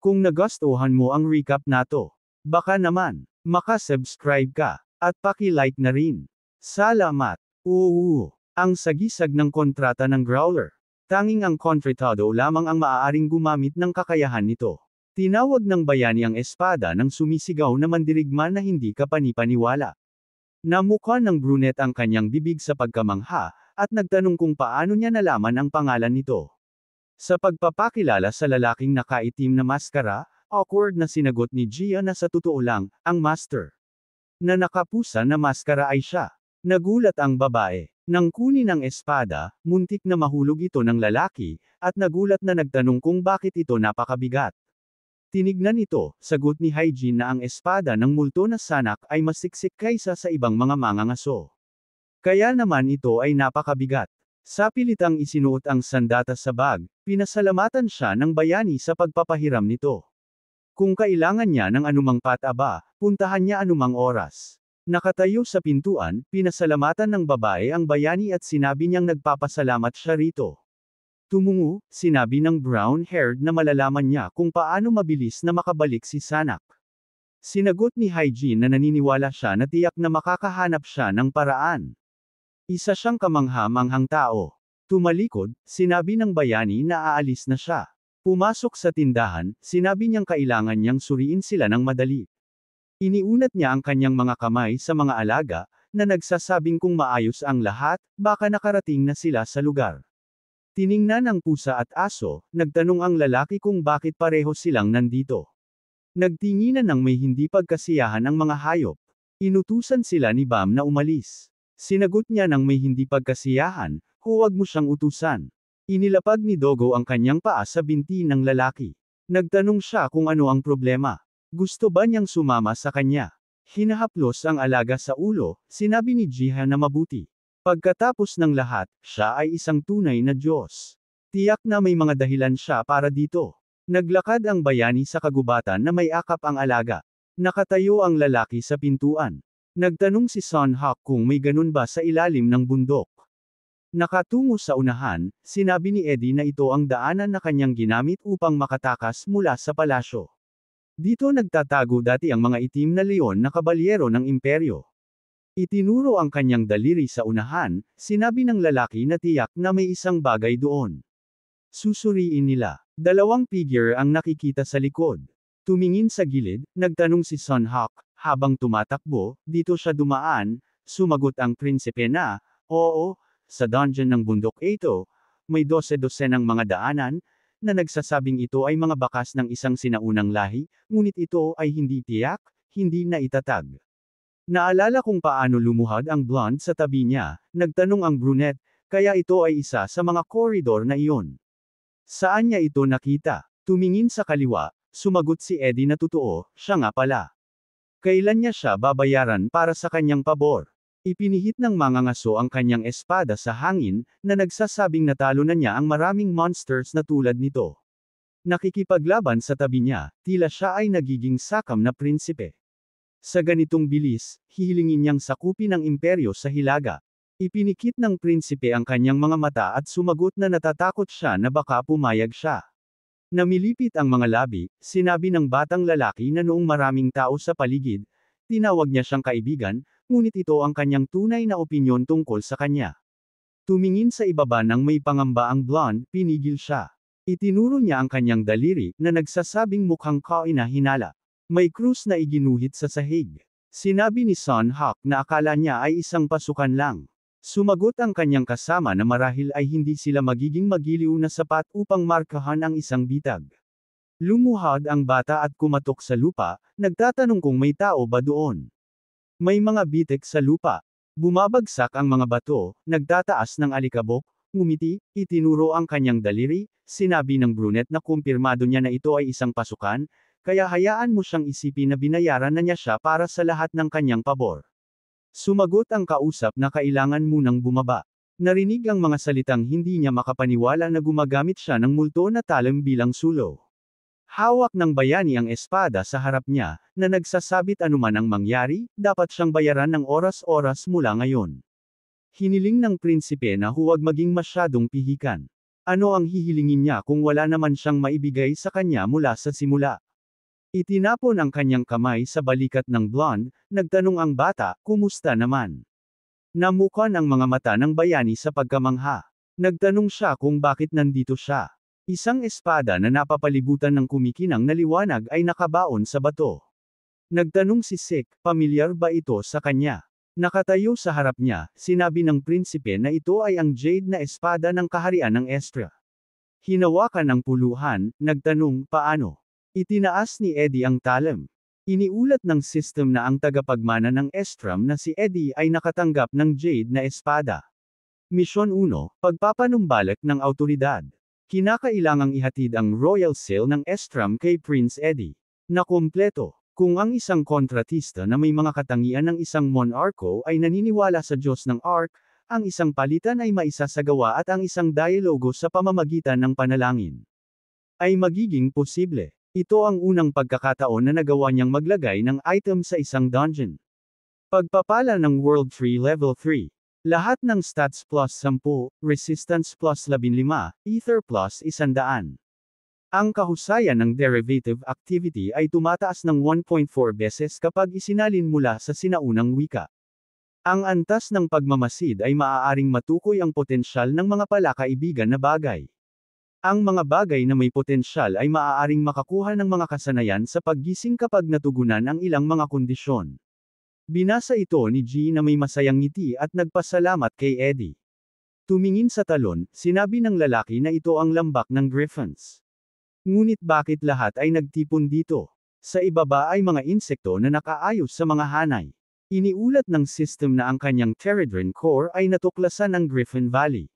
Kung nagustuhan mo ang recap nato, baka naman, maka-subscribe ka, at paki-like na rin. Salamat! Ang sagisag ng kontrata ng Growler. Tanging ang kontratado lamang ang maaaring gumamit ng kakayahan nito. Tinawag ng bayani ang espada ng sumisigaw na mandirigma na hindi kapanipaniwala. Namukha ng brunette ang kanyang bibig sa pagkamangha, at nagtanong kung paano niya nalaman ang pangalan nito. Sa pagpapakilala sa lalaking nakaitim na maskara, awkward na sinagot ni Gia na sa totoo lang, ang master na nakapusa na maskara ay siya. Nagulat ang babae. Nang kunin ang espada, muntik na mahulog ito ng lalaki, at nagulat na nagtanong kung bakit ito napakabigat. Tinignan ito, sagot ni Hygiene na ang espada ng multo na sanak ay mas siksik kaysa sa ibang mga mangangaso. Kaya naman ito ay napakabigat. Sa pilitang isinuot ang sandata sa bag, pinasalamatan siya ng bayani sa pagpapahiram nito. Kung kailangan niya ng anumang pataba, puntahan niya anumang oras. Nakatayo sa pintuan, pinasalamatan ng babae ang bayani at sinabi niyang nagpapasalamat siya rito. Tumungo, sinabi ng brown-haired na malalaman niya kung paano mabilis na makabalik si Sanak. Sinagot ni Hygiene na naniniwala siya na tiyak na makakahanap siya ng paraan. Isa siyang kamangha-manghang tao. Tumalikod, sinabi ng bayani na aalis na siya. Pumasok sa tindahan, sinabi niyang kailangan niyang suriin sila ng madali. Iniunat niya ang kanyang mga kamay sa mga alaga, na nagsasabing kung maayos ang lahat, baka nakarating na sila sa lugar. Tiningnan ang pusa at aso, nagtanong ang lalaki kung bakit pareho silang nandito. Nagtinginan ng may hindi pagkasiyahan ang mga hayop. Inutusan sila ni Bam na umalis. Sinagot niya ng may hindi pagkasiyahan, huwag mo siyang utusan. Inilapag ni Dogo ang kanyang paa sa binti ng lalaki. Nagtanong siya kung ano ang problema. Gusto ba niyang sumama sa kanya? Hinahaplos ang alaga sa ulo, sinabi ni Jiha na mabuti. Pagkatapos ng lahat, siya ay isang tunay na Diyos. Tiyak na may mga dahilan siya para dito. Naglakad ang bayani sa kagubatan na may akap ang alaga. Nakatayo ang lalaki sa pintuan. Nagtanong si Son Hawk kung may ganun ba sa ilalim ng bundok. Nakatungo sa unahan, sinabi ni Eddie na ito ang daanan na kanyang ginamit upang makatakas mula sa palasyo. Dito nagtatago dati ang mga itim na leon na kabalyero ng imperyo. Itinuro ang kanyang daliri sa unahan, sinabi ng lalaki na tiyak na may isang bagay doon. Susuriin nila. Dalawang figure ang nakikita sa likod. Tumingin sa gilid, nagtanong si Son Hawk. Habang tumatakbo, dito siya dumaan, sumagot ang prinsipe na, oo, sa dungeon ng bundok ito, may 12 ng mga daanan, na nagsasabing ito ay mga bakas ng isang sinaunang lahi, ngunit ito ay hindi tiyak, hindi na itatag. Naalala kung paano lumuhad ang blonde sa tabi niya, nagtanong ang brunette, kaya ito ay isa sa mga koridor na iyon. Saan niya ito nakita? Tumingin sa kaliwa, sumagot si Eddie na totoo, siya nga pala. Kailan niya siya babayaran para sa kanyang pabor? Ipinihit ng mangangaso ang kanyang espada sa hangin, na nagsasabing natalo na niya ang maraming monsters na tulad nito. Nakikipaglaban sa tabi niya, tila siya ay nagiging sakam na prinsipe. Sa ganitong bilis, hihilingin niyang sakupin ang imperyo sa hilaga. Ipinikit ng prinsipe ang kanyang mga mata at sumagot na natatakot siya na baka pumayag siya. Namilipit ang mga labi, sinabi ng batang lalaki na noong maraming tao sa paligid, tinawag niya siyang kaibigan, ngunit ito ang kanyang tunay na opinyon tungkol sa kanya. Tumingin sa ibaba ng may pangamba ang blonde, pinigil siya. Itinuro niya ang kanyang daliri, na nagsasabing mukhang kainahinala. May krus na iginuhit sa sahig. Sinabi ni Son Hawk na akala niya ay isang pasukan lang. Sumagot ang kanyang kasama na marahil ay hindi sila magiging magiliw na sapat upang markahan ang isang bitag. Lumuhad ang bata at kumatok sa lupa, nagtatanong kung may tao ba doon. May mga bitek sa lupa. Bumabagsak ang mga bato, nagtataas ng alikabok, ngumiti, itinuro ang kanyang daliri, sinabi ng brunette na kumpirmado niya na ito ay isang pasukan, kaya hayaan mo siyang isipin na binayaran na niya siya para sa lahat ng kanyang pabor. Sumagot ang kausap na kailangan munang bumaba. Narinig ang mga salitang hindi niya makapaniwala na gumagamit siya ng multo na talim bilang sulo. Hawak ng bayani ang espada sa harap niya, na nagsasabit anuman ang mangyari, dapat siyang bayaran ng oras-oras mula ngayon. Hiniling ng prinsipe na huwag maging masyadong pihikan. Ano ang hihilingin niya kung wala naman siyang maibigay sa kanya mula sa simula? Itinapon ang kanyang kamay sa balikat ng blonde, nagtanong ang bata, kumusta naman? Namukan ang mga mata ng bayani sa pagkamangha. Nagtanong siya kung bakit nandito siya. Isang espada na napapalibutan ng kumikinang na liwanag ay nakabaon sa bato. Nagtanong si Sik, pamilyar ba ito sa kanya? Nakatayo sa harap niya, sinabi ng prinsipe na ito ay ang jade na espada ng kaharian ng Estra. Hinawakan ang puluhan, nagtanong, paano? Itinaas ni Eddie ang talam. Iniulat ng system na ang tagapagmana ng Estram na si Eddie ay nakatanggap ng jade na espada. Misyon 1, pagpapanumbalik ng autoridad. Kinakailangang ihatid ang royal seal ng Estram kay Prince Eddie. Na kumpleto. Kung ang isang kontratista na may mga katangian ng isang monarko ay naniniwala sa Diyos ng Ark, ang isang palitan ay maisasagawa at ang isang dialogo sa pamamagitan ng panalangin ay magiging posible. Ito ang unang pagkakataon na nagawa niyang maglagay ng item sa isang dungeon. Pagpapala ng World Tree Level 3. Lahat ng stats plus 10, resistance plus 15, ether plus 100. Ang kahusayan ng derivative activity ay tumataas ng 1.4 beses kapag isinalin mula sa sinaunang wika. Ang antas ng pagmamasid ay maaaring matukoy ang potensyal ng mga palakaibigan na bagay. Ang mga bagay na may potensyal ay maaaring makakuha ng mga kasanayan sa paggising kapag natugunan ang ilang mga kondisyon. Binasa ito ni G na may masayang ngiti at nagpasalamat kay Eddie. Tumingin sa talon, sinabi ng lalaki na ito ang lambak ng Griffons. Ngunit bakit lahat ay nagtipon dito? Sa ibaba ay mga insekto na nakaayos sa mga hanay. Iniulat ng system na ang kanyang Pteridrine core ay natuklasan ng Griffin Valley.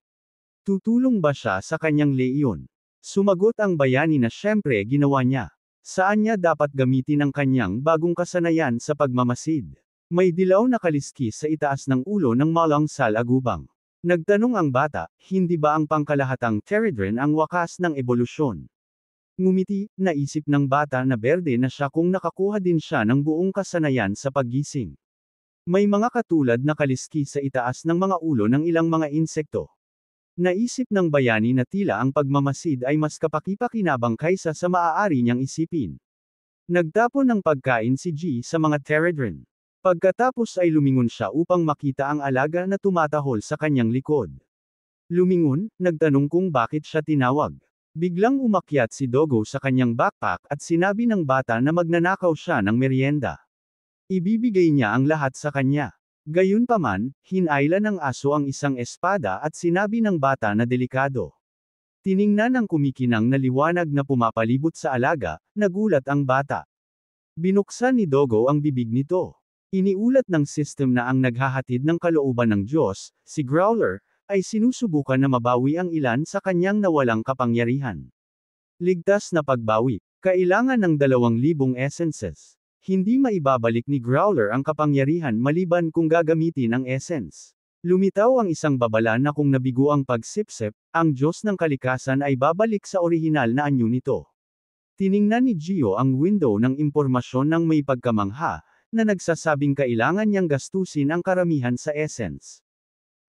Tutulong ba siya sa kanyang leyon? Sumagot ang bayani na syempre ginawa niya. Saan niya dapat gamitin ang kanyang bagong kasanayan sa pagmamasid? May dilaw na kaliskis sa itaas ng ulo ng malang salagubang. Nagtanong ang bata, hindi ba ang pangkalahatang Pteridrine ang wakas ng ebolusyon? Ngumiti, naisip ng bata na berde na siya kung nakakuha din siya ng buong kasanayan sa paggising. May mga katulad na kaliskis sa itaas ng mga ulo ng ilang mga insekto. Naisip ng bayani na tila ang pagmamasid ay mas kapaki-pakinabang kaysa sa maaari niyang isipin. Nagtapon ng pagkain si G sa mga Pteridrine. Pagkatapos ay lumingon siya upang makita ang alaga na tumatahol sa kanyang likod. Lumingon, nagtanong kung bakit siya tinawag. Biglang umakyat si Dogo sa kanyang backpack at sinabi ng bata na magnanakaw siya ng merienda. Ibibigay niya ang lahat sa kanya. Gayunpaman, hinailan ng aso ang isang espada at sinabi ng bata na delikado. Tiningnan ang kumikinang na liwanag na pumapalibot sa alaga, nagulat ang bata. Binuksan ni Dogo ang bibig nito. Iniulat ng system na ang naghahatid ng kalooban ng Diyos, si Growler, ay sinusubukan na mabawi ang ilan sa kanyang nawalang kapangyarihan. Ligtas na pagbawi. Kailangan ng 2,000 essences. Hindi maibabalik ni Growler ang kapangyarihan maliban kung gagamitin ang essence. Lumitaw ang isang babala na kung nabigo ang pagsipsip, ang Diyos ng kalikasan ay babalik sa orihinal na anyo nito. Tiningnan ni Gio ang window ng impormasyon ng may pagkamangha, na nagsasabing kailangan niyang gastusin ang karamihan sa essence.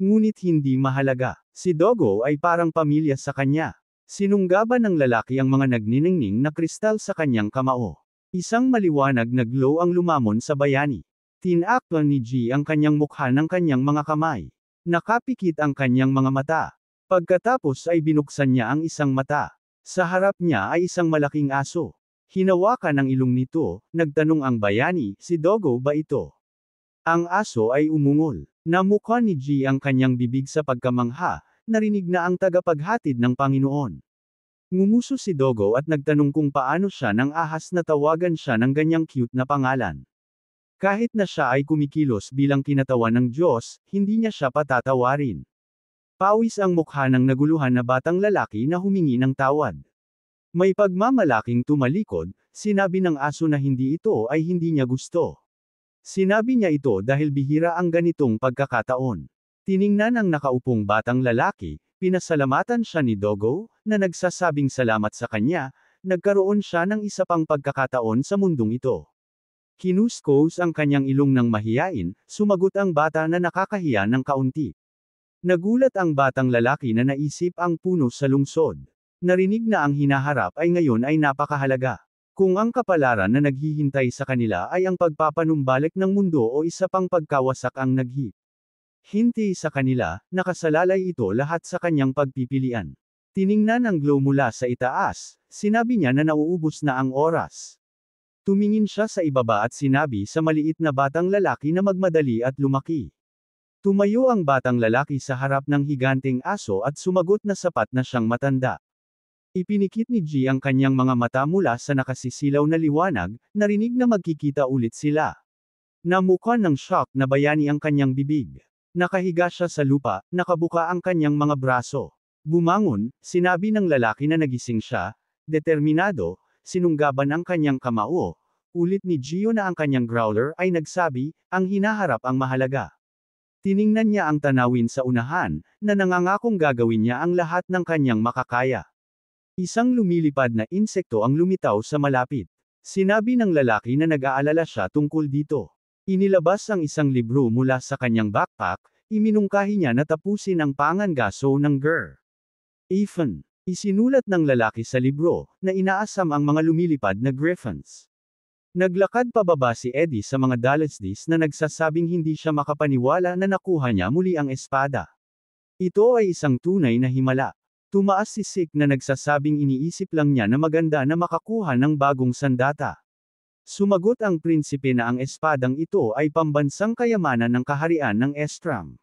Ngunit hindi mahalaga. Si Dogo ay parang pamilya sa kanya. Sinunggaban ng lalaki ang mga nagniningning na kristal sa kanyang kamao. Isang maliwanag na glow ang lumamon sa bayani. Tinakpan ni G ang kanyang mukha ng kanyang mga kamay. Nakapikit ang kanyang mga mata. Pagkatapos ay binuksan niya ang isang mata. Sa harap niya ay isang malaking aso. Hinawakan ang ilong nito, nagtanong ang bayani, si Dogo ba ito? Ang aso ay umungol. Namukha ni G ang kanyang bibig sa pagkamangha, narinig na ang tagapaghatid ng Panginoon. Ngumuso si Dogo at nagtanong kung paano siya nang ahas na tawagan siya ng ganyang cute na pangalan. Kahit na siya ay kumikilos bilang kinatawan ng Diyos, hindi niya siya patatawarin. Pawis ang mukha ng naguluhan na batang lalaki na humingi ng tawad. May pagmamalaking tumalikod, sinabi ng aso na hindi ito ay hindi niya gusto. Sinabi niya ito dahil bihira ang ganitong pagkakataon. Tiningnan ang nakaupong batang lalaki, pinasalamatan siya ni Dogo, na nagsasabing salamat sa kanya, nagkaroon siya ng isa pang pagkakataon sa mundong ito. Kinuskos ang kanyang ilong ng mahiyain, sumagot ang bata na nakakahiya ng kaunti. Nagulat ang batang lalaki na naisip ang puno sa lungsod. Narinig na ang hinaharap ay ngayon ay napakahalaga. Kung ang kapalaran na naghihintay sa kanila ay ang pagpapanumbalik ng mundo o isa pang pagkawasak ang hinti sa kanila, nakasalalay ito lahat sa kanyang pagpipilian. Tiningnan ang glow mula sa itaas, sinabi niya na nauubos na ang oras. Tumingin siya sa ibaba at sinabi sa maliit na batang lalaki na magmadali at lumaki. Tumayo ang batang lalaki sa harap ng higanteng aso at sumagot na sapat na siyang matanda. Ipinikit ni G ang kanyang mga mata mula sa nakasisilaw na liwanag, narinig na magkikita ulit sila. Namukha ng shock na bayani ang kanyang bibig. Nakahiga siya sa lupa, nakabuka ang kanyang mga braso. Bumangon, sinabi ng lalaki na nagising siya, determinado, sinunggaban ang kanyang kamao. Ulit ni Gio na ang kanyang growler ay nagsabi, ang hinaharap ang mahalaga. Tiningnan niya ang tanawin sa unahan, na nangangakong gagawin niya ang lahat ng kanyang makakaya. Isang lumilipad na insekto ang lumitaw sa malapit. Sinabi ng lalaki na nag-aalala siya tungkol dito. Inilabas ang isang libro mula sa kanyang backpack, iminungkahi niya na tapusin ang pangangaso ng Ethan. Isinulat ng lalaki sa libro, na inaasam ang mga lumilipad na griffins. Naglakad pababa si Eddie sa mga Dalesdis na nagsasabing hindi siya makapaniwala na nakuha niya muli ang espada. Ito ay isang tunay na himala. Tumaas si Sick na nagsasabing iniisip lang niya na maganda na makakuha ng bagong sandata. Sumagot ang prinsipe na ang espadang ito ay pambansang kayamanan ng kaharian ng Estram.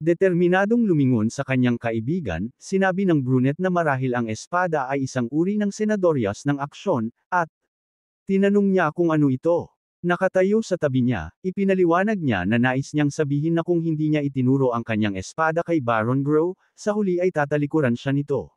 Determinadong lumingon sa kanyang kaibigan, sinabi ng brunette na marahil ang espada ay isang uri ng senadoryas ng aksyon, at tinanong niya kung ano ito. Nakatayo sa tabi niya, ipinaliwanag niya na nais niyang sabihin na kung hindi niya itinuro ang kanyang espada kay Baron Grow, sa huli ay tatalikuran siya nito.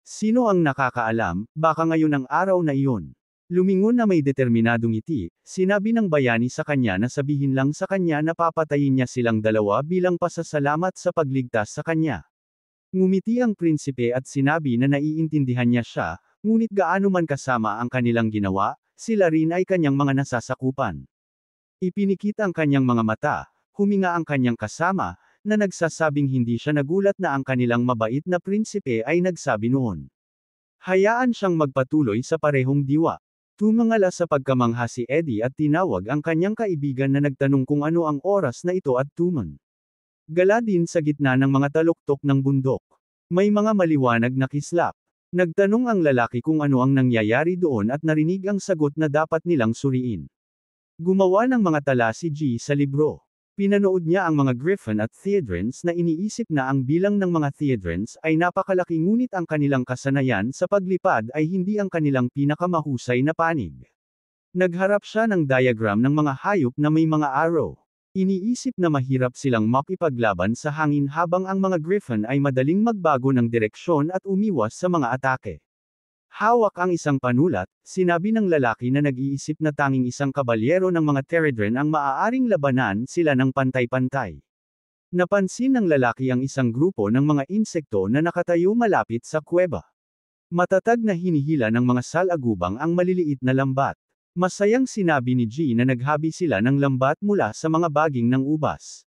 Sino ang nakakaalam, baka ngayon ang araw na iyon. Lumingon na may determinadong ngiti, sinabi ng bayani sa kanya na sabihin lang sa kanya na papatayin niya silang dalawa bilang pasasalamat sa pagligtas sa kanya. Ngumiti ang prinsipe at sinabi na naiintindihan niya siya, ngunit gaano man kasama ang kanilang ginawa, sila rin ay kanyang mga nasasakupan. Ipinikit ang kanyang mga mata, huminga ang kanyang kasama, na nagsasabing hindi siya nagulat na ang kanilang mabait na prinsipe ay nagsabi noon. Hayaan siyang magpatuloy sa parehong diwa. Tumangala sa pagkamangha si Eddie at tinawag ang kanyang kaibigan na nagtanong kung ano ang oras na ito at tuman. Gala din sa gitna ng mga taluktok ng bundok. May mga maliwanag na kislap. Nagtanong ang lalaki kung ano ang nangyayari doon at narinig ang sagot na dapat nilang suriin. Gumawa ng mga tala si G sa libro. Pinanood niya ang mga griffin at theodrins na iniisip na ang bilang ng mga theodrins ay napakalaki ngunit ang kanilang kasanayan sa paglipad ay hindi ang kanilang pinakamahusay na panig. Nagharap siya ng diagram ng mga hayop na may mga arrow. Iniisip na mahirap silang makipaglaban sa hangin habang ang mga griffin ay madaling magbago ng direksyon at umiwas sa mga atake. Hawak ang isang panulat, sinabi ng lalaki na nag-iisip na tanging isang kabalyero ng mga Teredren ang maaaring labanan sila ng pantay-pantay. Napansin ng lalaki ang isang grupo ng mga insekto na nakatayo malapit sa kuweba. Matatag na hinihila ng mga salagubang ang maliliit na lambat. Masayang sinabi ni G na naghabi sila ng lambat mula sa mga baging ng ubas.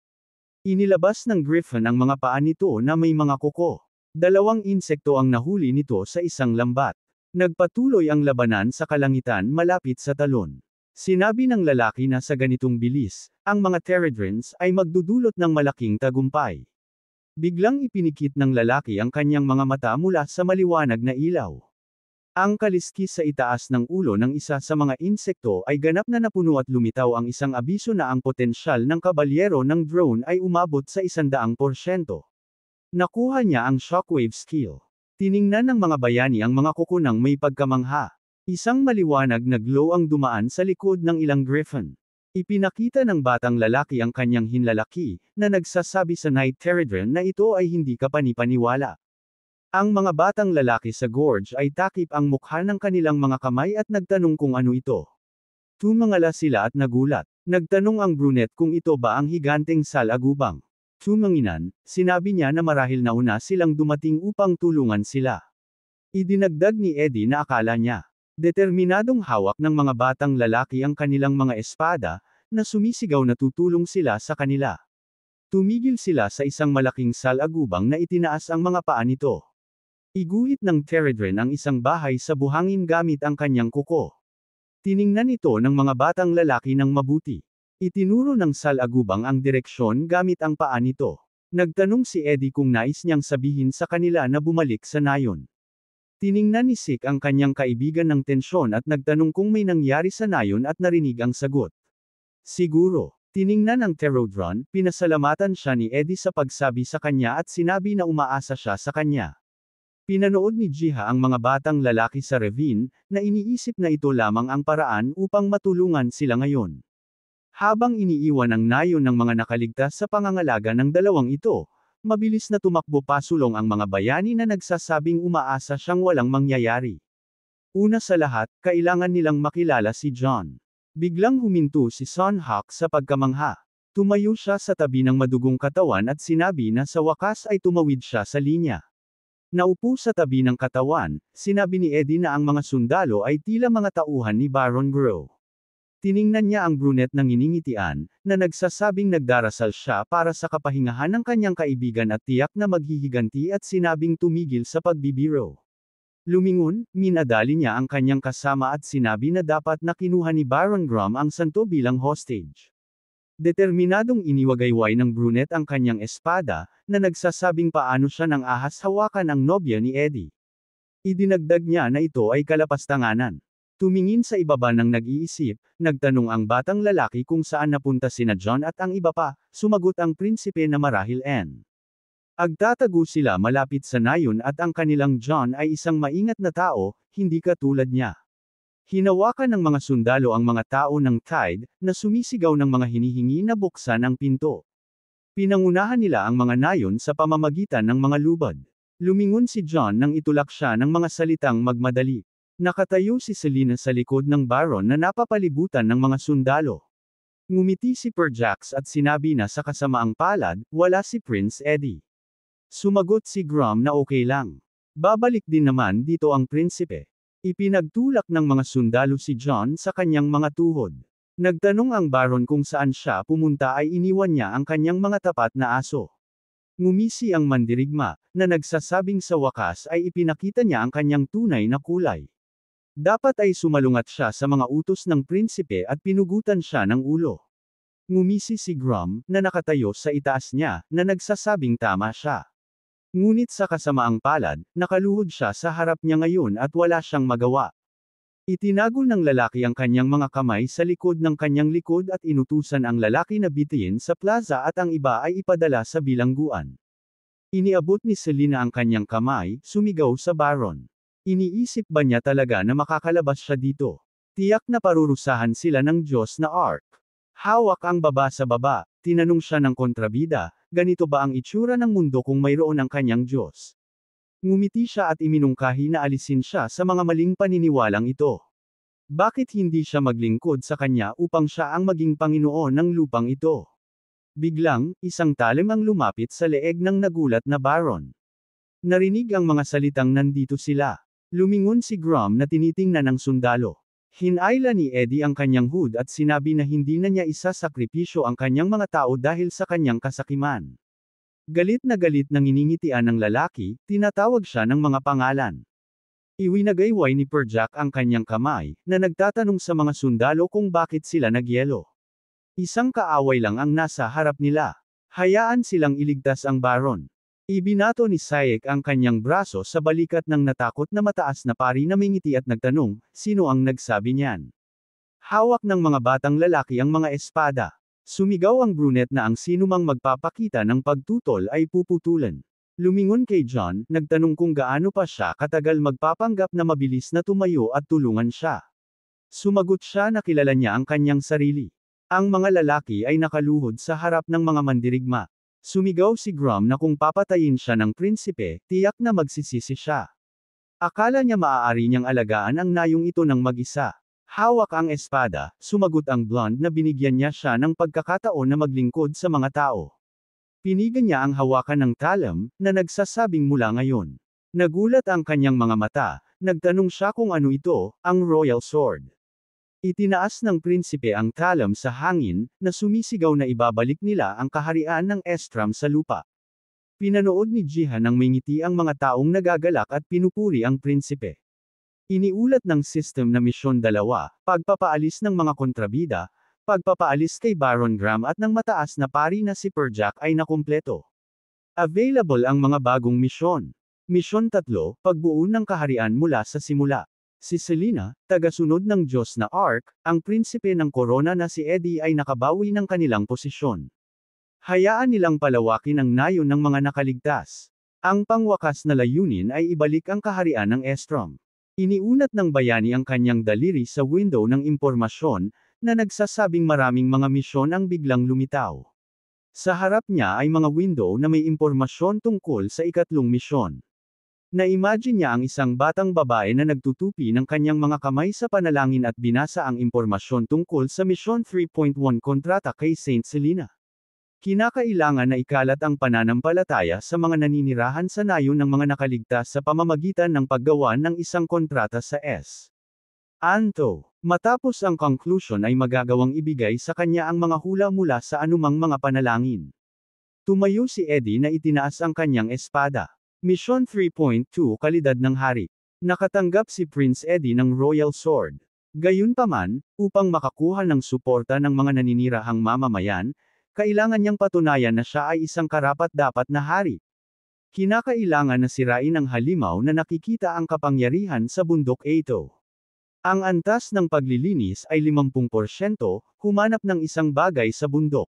Inilabas ng griffin ang mga paa nito na may mga kuko. 2 insekto ang nahuli nito sa isang lambat. Nagpatuloy ang labanan sa kalangitan malapit sa talon. Sinabi ng lalaki na sa ganitong bilis, ang mga Teredrins ay magdudulot ng malaking tagumpay. Biglang ipinikit ng lalaki ang kanyang mga mata mula sa maliwanag na ilaw. Ang kaliskis sa itaas ng ulo ng isa sa mga insekto ay ganap na napuno at lumitaw ang isang abiso na ang potensyal ng kabalyero ng drone ay umabot sa 100%. Nakuha niya ang shockwave skill. Tiningnan ng mga bayani ang mga kuko ng may pagkamangha. Isang maliwanag na glow ang dumaan sa likod ng ilang griffin. Ipinakita ng batang lalaki ang kanyang hinlalaki, na nagsasabi sa Night Teredren na ito ay hindi kapanipaniwala. Ang mga batang lalaki sa gorge ay takip ang mukha ng kanilang mga kamay at nagtanong kung ano ito. Tumangala sila at nagulat. Nagtanong ang brunette kung ito ba ang higanteng salagubang. Tumanginan, sinabi niya na marahil nauna silang dumating upang tulungan sila. Idinagdag ni Eddie na akala niya. Determinadong hawak ng mga batang lalaki ang kanilang mga espada, na sumisigaw na tutulong sila sa kanila. Tumigil sila sa isang malaking salagubang na itinaas ang mga paa nito. Iguhit ng Teredren ang isang bahay sa buhangin gamit ang kanyang kuko. Tiningnan ito ng mga batang lalaki ng mabuti. Itinuro ng salagubang ang direksyon gamit ang paa nito. Nagtanong si Eddie kung nais niyang sabihin sa kanila na bumalik sa nayon. Tiningnan ni Sik ang kanyang kaibigan ng tensyon at nagtanong kung may nangyari sa nayon at narinig ang sagot. Siguro. Tiningnan ng Terodron, pinasalamatan siya ni Eddie sa pagsabi sa kanya at sinabi na umaasa siya sa kanya. Pinanood ni Jiha ang mga batang lalaki sa ravine, na iniisip na ito lamang ang paraan upang matulungan sila ngayon. Habang iniiwan ang nayon ng mga nakaligtas sa pangangalaga ng dalawang ito, mabilis na tumakbo pasulong ang mga bayani na nagsasabing umaasa siyang walang mangyayari. Una sa lahat, kailangan nilang makilala si John. Biglang huminto si Sunhawk sa pagkamangha. Tumayo siya sa tabi ng madugong katawan at sinabi na sa wakas ay tumawid siya sa linya. Naupo sa tabi ng katawan, sinabi ni Eddie na ang mga sundalo ay tila mga tauhan ni Baron Grow. Tiningnan niya ang brunette ng iningitian, na nagsasabing nagdarasal siya para sa kapahingahan ng kanyang kaibigan at tiyak na maghihiganti at sinabing tumigil sa pagbibiro. Lumingon, minadali niya ang kanyang kasama at sinabi na dapat na kinuha ni Baron Grom ang santo bilang hostage. Determinadong iniwagayway ng brunette ang kanyang espada, na nagsasabing paano siya nang ahas hawakan ang nobya ni Eddie. Idinagdag niya na ito ay kalapastanganan. Tumingin sa ibaba ng nag-iisip, nagtanong ang batang lalaki kung saan napunta sina John at ang iba pa, sumagot ang prinsipe na marahil N. Agtatago sila malapit sa nayon at ang kanilang John ay isang maingat na tao, hindi katulad niya. Hinawakan ng mga sundalo ang mga tao ng Tide, na sumisigaw ng mga hinihingi na buksan ang pinto. Pinangunahan nila ang mga nayon sa pamamagitan ng mga lubad. Lumingon si John nang itulak siya ng mga salitang magmadali. Nakatayo si Selina sa likod ng Baron na napapalibutan ng mga sundalo. Ngumiti si Perjax at sinabi na sa kasamaang palad, wala si Prince Eddie. Sumagot si Grom na okay lang. Babalik din naman dito ang prinsipe. Ipinagtulak ng mga sundalo si John sa kanyang mga tuhod. Nagtanong ang Baron kung saan siya pumunta ay iniwan niya ang kanyang mga tapat na aso. Ngumisi ang mandirigma, na nagsasabing sa wakas ay ipinakita niya ang kanyang tunay na kulay. Dapat ay sumalungat siya sa mga utos ng prinsipe at pinugutan siya ng ulo. Ngumisi si Grom, na nakatayo sa itaas niya, na nagsasabing tama siya. Ngunit sa kasamaang palad, nakaluhod siya sa harap niya ngayon at wala siyang magawa. Itinago ng lalaki ang kanyang mga kamay sa likod ng kanyang likod at inutusan ang lalaki na bitiyin sa plaza at ang iba ay ipadala sa bilangguan. Iniabot ni Selina ang kanyang kamay, sumigaw sa Baron. Iniisip ba niya talaga na makakalabas siya dito? Tiyak na parurusahan sila ng Diyos na Ark. Hawak ang baba sa baba, tinanong siya ng kontrabida, ganito ba ang itsura ng mundo kung mayroon ang kanyang Diyos? Ngumiti siya at iminungkahi na alisin siya sa mga maling paniniwalang ito. Bakit hindi siya maglingkod sa kanya upang siya ang maging Panginoon ng lupang ito? Biglang, isang talim ang lumapit sa leeg ng nagulat na Baron. Narinig ang mga salitang nandito sila. Lumingon si Grom na tinitingnan ng sundalo. Hinayla ni Eddie ang kanyang hood at sinabi na hindi na niya isasakripisyo ang kanyang mga tao dahil sa kanyang kasakiman. Galit na galit nang iningitian ng lalaki, tinatawag siya ng mga pangalan. Iwinagayway ni Perjack ang kanyang kamay, na nagtatanong sa mga sundalo kung bakit sila nagyelo. Isang kaaway lang ang nasa harap nila. Hayaan silang iligtas ang Baron. Ibinato ni Sayek ang kanyang braso sa balikat ng natakot na mataas na pari na mingiti at nagtanong, sino ang nagsabi niyan? Hawak ng mga batang lalaki ang mga espada. Sumigaw ang brunette na ang sinumang magpapakita ng pagtutol ay puputulan. Lumingon kay John, nagtanong kung gaano pa siya katagal magpapanggap na mabilis na tumayo at tulungan siya. Sumagot siya na kilala niya ang kanyang sarili. Ang mga lalaki ay nakaluhod sa harap ng mga mandirigma. Sumigaw si Grom na kung papatayin siya ng prinsipe, tiyak na magsisisi siya. Akala niya maaari niyang alagaan ang nayong ito ng mag-isa. Hawak ang espada, sumagot ang blonde na binigyan niya siya ng pagkakataon na maglingkod sa mga tao. Pinigan niya ang hawakan ng talam, na nagsasabing mula ngayon. Nagulat ang kanyang mga mata, nagtanong siya kung ano ito, ang Royal Sword. Itinaas ng prinsipe ang talam sa hangin, na sumisigaw na ibabalik nila ang kaharian ng Estram sa lupa. Pinanood ni Jihan ng may ngiti ang mga taong nagagalak at pinupuri ang prinsipe. Iniulat ng system na misyon 2, pagpapaalis ng mga kontrabida, pagpapaalis kay Baron Graham at ng mataas na pari na si Perjak ay nakumpleto. Available ang mga bagong misyon. Misyon 3, pagbuo ng kaharian mula sa simula. Si Selena, tagasunod ng Diyos na Ark, ang prinsipe ng korona na si Eddie ay nakabawi ng kanilang posisyon. Hayaan nilang palawakin ang nayon ng mga nakaligtas. Ang pangwakas na layunin ay ibalik ang kaharian ng Estrom. Iniunat ng bayani ang kanyang daliri sa window ng impormasyon, na nagsasabing maraming mga misyon ang biglang lumitaw. Sa harap niya ay mga window na may impormasyon tungkol sa ikatlong misyon. Na-imagine niya ang isang batang babae na nagtutupi ng kanyang mga kamay sa panalangin at binasa ang impormasyon tungkol sa misyon 3.1 kontrata kay Saint Selena. Kinakailangan na ikalat ang pananampalataya sa mga naninirahan sa nayon ng mga nakaligtas sa pamamagitan ng paggawa ng isang kontrata sa S. Anto. Matapos ang conclusion ay magagawang ibigay sa kanya ang mga hula mula sa anumang mga panalangin. Tumayo si Eddie na itinaas ang kanyang espada. Mission 3.2 Kalidad ng Hari. Nakatanggap si Prince Eddie ng Royal Sword. Gayunpaman, upang makakuha ng suporta ng mga naninirahang mamamayan, kailangan niyang patunayan na siya ay isang karapat-dapat na hari. Kinakailangan na sirain ang halimaw na nakikita ang kapangyarihan sa bundok Ato. Ang antas ng paglilinis ay 50%, humanap ng isang bagay sa bundok.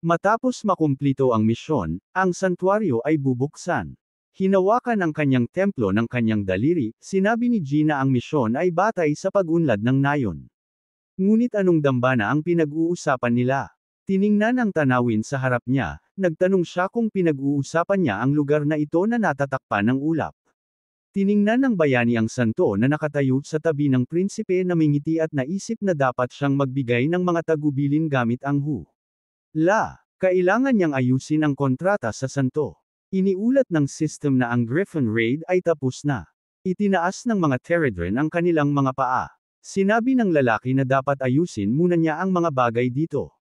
Matapos makumplito ang misyon, ang santuaryo ay bubuksan. Hinawakan ang kanyang templo ng kanyang daliri, sinabi ni Gina ang misyon ay batay sa pag-unlad ng nayon. Ngunit anong dambana ang pinag-uusapan nila? Tiningnan ang tanawin sa harap niya, nagtanong siya kung pinag-uusapan niya ang lugar na ito na natatakpan ng ulap. Tiningnan ng bayani ang santo na nakatayo sa tabi ng prinsipe na may ngiti at naisip na dapat siyang magbigay ng mga tagubilin gamit ang kailangan niyang ayusin ang kontrata sa santo. Iniulat ng system na ang Griffin Raid ay tapos na. Itinaas ng mga Teredren ang kanilang mga paa. Sinabi ng lalaki na dapat ayusin muna niya ang mga bagay dito.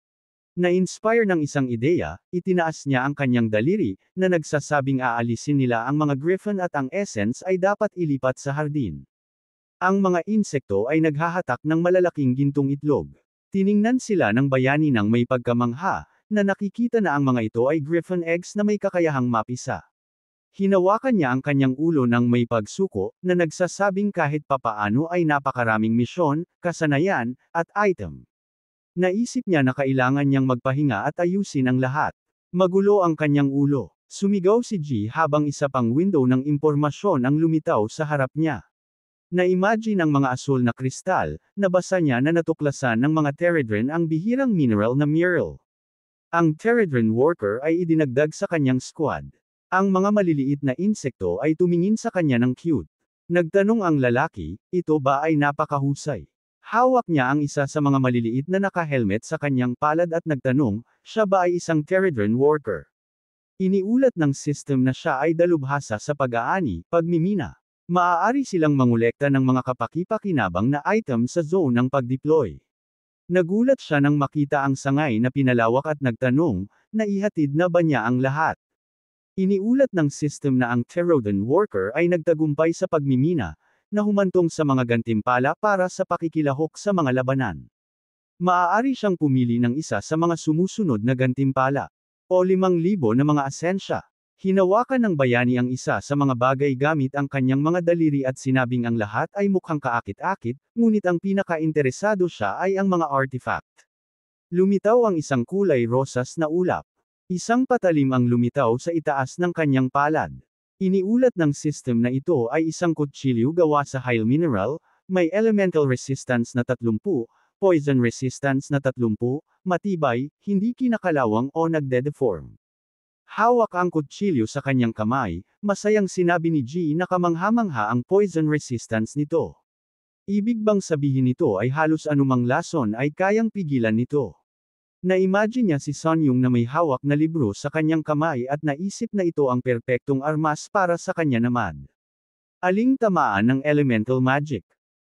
Na-inspire ng isang ideya, itinaas niya ang kanyang daliri, na nagsasabing aalisin nila ang mga griffin at ang essence ay dapat ilipat sa hardin. Ang mga insekto ay naghahatak ng malalaking gintong itlog. Tiningnan sila ng bayani ng may pagkamangha, na nakikita na ang mga ito ay griffin eggs na may kakayahang mapisa. Hinawakan niya ang kanyang ulo ng may pagsuko, na nagsasabing kahit papaano ay napakaraming misyon, kasanayan, at item. Naisip niya na kailangan niyang magpahinga at ayusin ang lahat. Magulo ang kanyang ulo. Sumigaw si G habang isa pang window ng impormasyon ang lumitaw sa harap niya. Na-imagine ang mga asul na kristal, nabasa niya na natuklasan ng mga Teredren ang bihirang mineral na Myrrh. Ang Teredren worker ay idinagdag sa kanyang squad. Ang mga maliliit na insekto ay tumingin sa kanya ng cute. Nagtanong ang lalaki, ito ba ay napakahusay? Hawak niya ang isa sa mga maliliit na naka-helmet sa kanyang palad at nagtanong, siya ba ay isang Teredren worker? Iniulat ng system na siya ay dalubhasa sa pag-aani, pagmimina. Maaari silang mangolekta ng mga kapaki-pakinabang na item sa zone ng pag-deploy. Nagulat siya nang makita ang sangay na pinalawak at nagtanong, naihatid na ba niya ang lahat? Iniulat ng system na ang Teredren worker ay nagtagumpay sa pagmimina, na humantong sa mga gantimpala para sa pakikilahok sa mga labanan. Maaari siyang pumili ng isa sa mga sumusunod na gantimpala, o 5,000 na mga asensya. Hinawakan ng bayani ang isa sa mga bagay gamit ang kanyang mga daliri at sinabing ang lahat ay mukhang kaakit-akit, ngunit ang pinaka-interesado siya ay ang mga artifact. Lumitaw ang isang kulay rosas na ulap. Isang patalim ang lumitaw sa itaas ng kanyang palad. Iniulat ng system na ito ay isang kutsilyo gawa sa hyle mineral, may elemental resistance na 30, poison resistance na 30, matibay, hindi kinakalawang o nagde-deform. Hawak ang kutsilyo sa kanyang kamay, masayang sinabi ni G na kamangha-mangha ang poison resistance nito. Ibig bang sabihin nito ay halos anumang lason ay kayang pigilan nito? Na-imagine niya si Sun Yung na may hawak na libro sa kanyang kamay at naisip na ito ang perpektong armas para sa kanya naman. Aling tamaan ng elemental magic.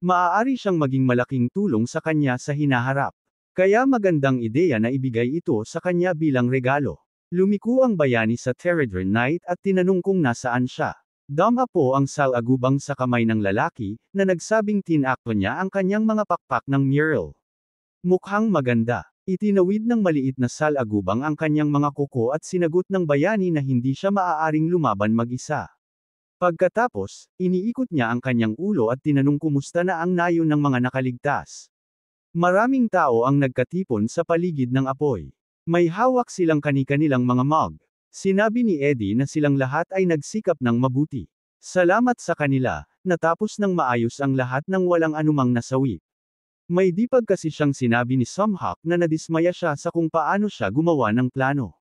Maaari siyang maging malaking tulong sa kanya sa hinaharap. Kaya magandang ideya na ibigay ito sa kanya bilang regalo. Lumiko ang bayani sa Teredra Knight at tinanong kung nasaan siya. Dama po ang salagubang sa kamay ng lalaki, na nagsabing tinakto niya ang kanyang mga pakpak ng mural. Mukhang maganda. Itinawid ng maliit na salagubang ang kanyang mga kuko at sinagot ng bayani na hindi siya maaaring lumaban mag-isa. Pagkatapos, iniikot niya ang kanyang ulo at tinanong kumusta na ang nayon ng mga nakaligtas. Maraming tao ang nagkatipon sa paligid ng apoy. May hawak silang kani-kanilang mga mug. Sinabi ni Eddie na silang lahat ay nagsikap ng mabuti. Salamat sa kanila, natapos ng maayos ang lahat ng walang anumang nasawi. May dipag kasi siyang sinabi ni Sumhawk na nadismaya siya sa kung paano siya gumawa ng plano.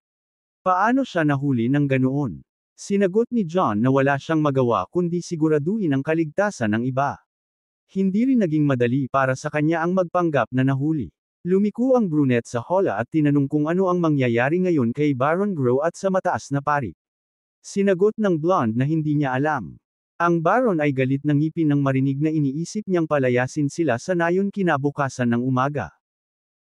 Paano siya nahuli ng ganoon? Sinagot ni John na wala siyang magawa kundi siguraduhin ang kaligtasan ng iba. Hindi rin naging madali para sa kanya ang magpanggap na nahuli. Lumiko ang brunette sa hola at tinanong kung ano ang mangyayari ngayon kay Baron Grow at sa mataas na pari. Sinagot ng blonde na hindi niya alam. Ang Baron ay galit ng ngipin nang marinig na iniisip niyang palayasin sila sa nayon kinabukasan ng umaga.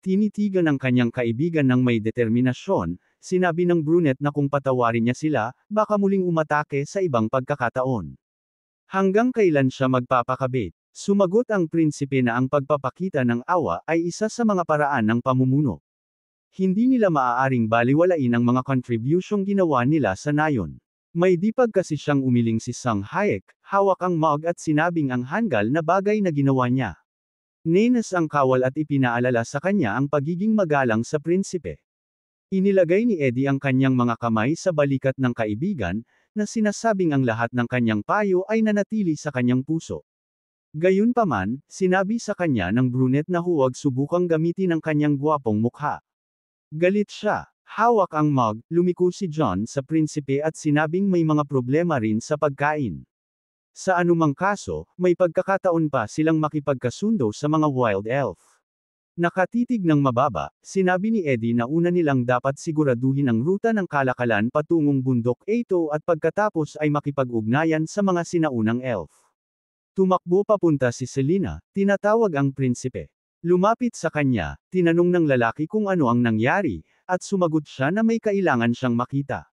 Tinitigan ang kanyang kaibigan ng may determinasyon, sinabi ng brunette na kung patawarin niya sila, baka muling umatake sa ibang pagkakataon. Hanggang kailan siya magpapakabit? Sumagot ang prinsipe na ang pagpapakita ng awa ay isa sa mga paraan ng pamumuno. Hindi nila maaaring baliwalain ang mga kontribusyong ginawa nila sa nayon. May dipag kasi siyang umiling si Sung Hayek, hawak ang mug at sinabing ang hanggal na bagay na ginawa niya. Nenas ang kawal at ipinaalala sa kanya ang pagiging magalang sa prinsipe. Inilagay ni Eddie ang kanyang mga kamay sa balikat ng kaibigan, na sinasabing ang lahat ng kanyang payo ay nanatili sa kanyang puso. Gayunpaman, sinabi sa kanya ng brunette na huwag subukang gamitin ang kanyang gwapong mukha. Galit siya. Hawak ang mug, lumiko si John sa prinsipe at sinabing may mga problema rin sa pagkain. Sa anumang kaso, may pagkakataon pa silang makipagkasundo sa mga wild elf. Nakatitig ng mababa, sinabi ni Eddie na una nilang dapat siguraduhin ang ruta ng kalakalan patungong bundok Ato at pagkatapos ay makipag-ugnayan sa mga sinaunang elf. Tumakbo papunta si Selina, tinatawag ang prinsipe. Lumapit sa kanya, tinanong ng lalaki kung ano ang nangyari, at sumagot siya na may kailangan siyang makita.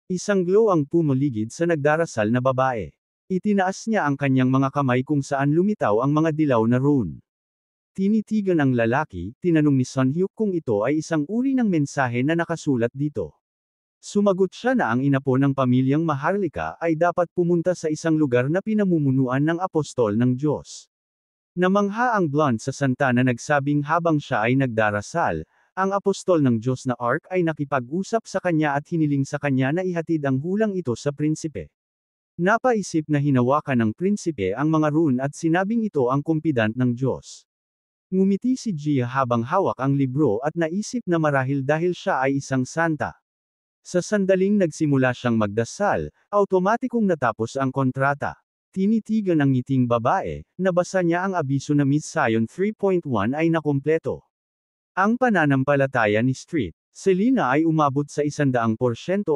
Isang glow ang pumuligid sa nagdarasal na babae. Itinaas niya ang kanyang mga kamay kung saan lumitaw ang mga dilaw na rune. Tinitigan ang lalaki, tinanong ni Sunhyuk kung ito ay isang uri ng mensahe na nakasulat dito. Sumagot siya na ang inapo ng pamilyang Maharlika ay dapat pumunta sa isang lugar na pinamumunuan ng apostol ng Diyos. Namangha ang blonde sa santa na nagsabing habang siya ay nagdarasal, ang apostol ng Diyos na Ark ay nakipag-usap sa kanya at hiniling sa kanya na ihatid ang hulang ito sa prinsipe. Napaisip na hinawakan ng prinsipe ang mga rune at sinabing ito ang kumpidant ng Diyos. Ngumiti si Gia habang hawak ang libro at naisip na marahil dahil siya ay isang santa. Sa sandaling nagsimula siyang magdasal, automatikong natapos ang kontrata. Tinitigan ang ngiting babae, nabasa niya ang abiso na Miss Sion 3.1 ay nakumpleto. Ang pananampalataya ni Street, Selina ay umabot sa 100%